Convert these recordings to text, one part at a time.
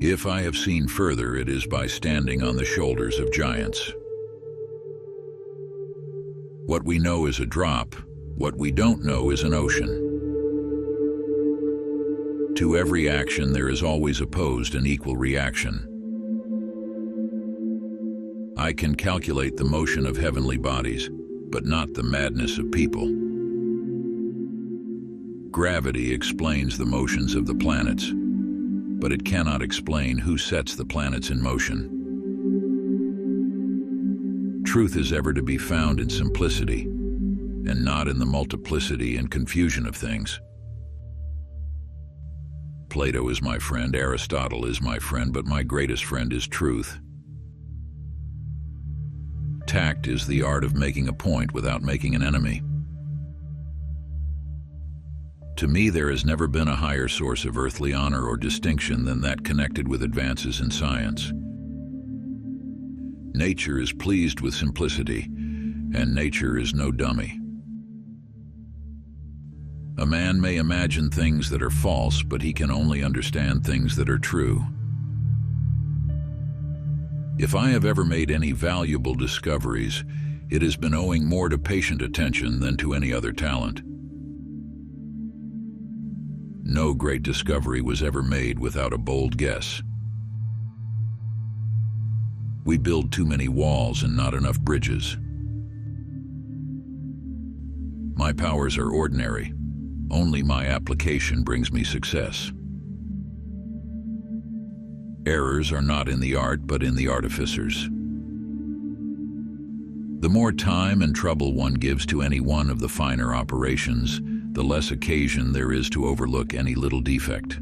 If I have seen further, it is by standing on the shoulders of giants. What we know is a drop. What we don't know is an ocean. To every action there is always opposed and equal reaction. I can calculate the motion of heavenly bodies, but not the madness of people. Gravity explains the motions of the planets, but it cannot explain who sets the planets in motion. Truth is ever to be found in simplicity, and not in the multiplicity and confusion of things. Plato is my friend, Aristotle is my friend, but my greatest friend is truth. Tact is the art of making a point without making an enemy. To me, there has never been a higher source of earthly honor or distinction than that connected with advances in science. Nature is pleased with simplicity, and nature is no dummy. A man may imagine things that are false, but he can only understand things that are true. If I have ever made any valuable discoveries, it has been owing more to patient attention than to any other talent. No great discovery was ever made without a bold guess. We build too many walls and not enough bridges. My powers are ordinary. Only my application brings me success. Errors are not in the art, but in the artificers. The more time and trouble one gives to any one of the finer operations, the less occasion there is to overlook any little defect.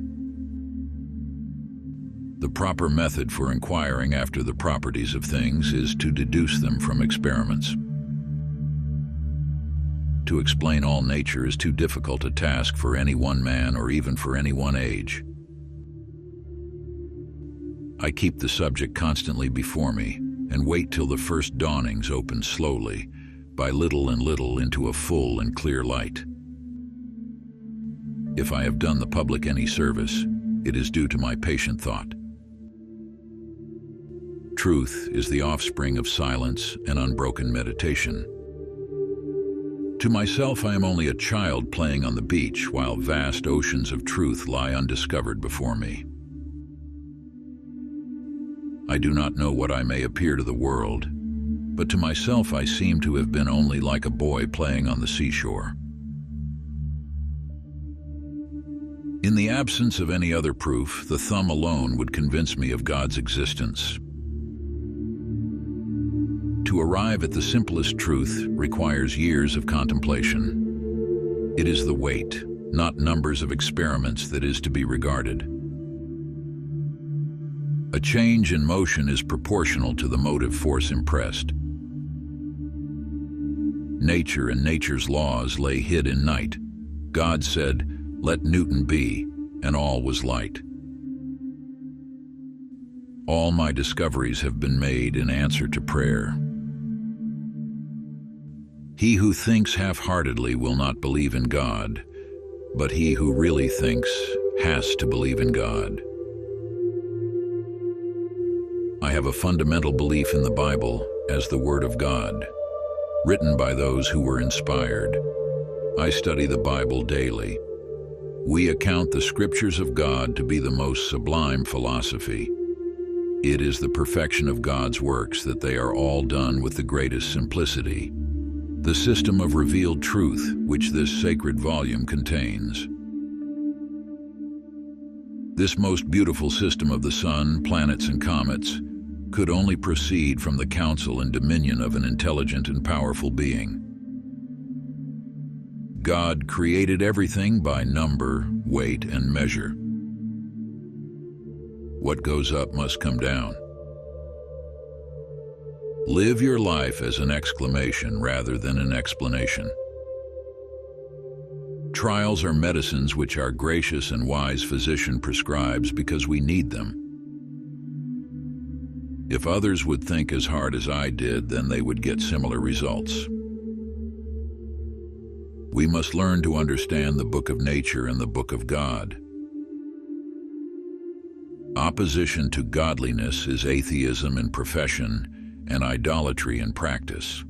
The proper method for inquiring after the properties of things is to deduce them from experiments. To explain all nature is too difficult a task for any one man or even for any one age. I keep the subject constantly before me and wait till the first dawnings open slowly, by little and little, into a full and clear light. If I have done the public any service, it is due to my patient thought. Truth is the offspring of silence and unbroken meditation. To myself, I am only a child playing on the beach while vast oceans of truth lie undiscovered before me. I do not know what I may appear to the world, but to myself I seem to have been only like a boy playing on the seashore. In the absence of any other proof, the thumb alone would convince me of God's existence. To arrive at the simplest truth requires years of contemplation. It is the weight, not numbers of experiments, that is to be regarded. A change in motion is proportional to the motive force impressed. Nature and nature's laws lay hid in night. God said, "Let Newton be," and all was light. All my discoveries have been made in answer to prayer. He who thinks half-heartedly will not believe in God, but he who really thinks has to believe in God. I have a fundamental belief in the Bible as the Word of God, written by those who were inspired. I study the Bible daily. We account the Scriptures of God to be the most sublime philosophy. It is the perfection of God's works that they are all done with the greatest simplicity. The system of revealed truth which this sacred volume contains. This most beautiful system of the sun, planets, and comets could only proceed from the counsel and dominion of an intelligent and powerful being. God created everything by number, weight, and measure. What goes up must come down. Live your life as an exclamation rather than an explanation. Trials are medicines which our gracious and wise physician prescribes because we need them. If others would think as hard as I did, then they would get similar results. We must learn to understand the book of nature and the book of God. Opposition to godliness is atheism in profession and idolatry in practice.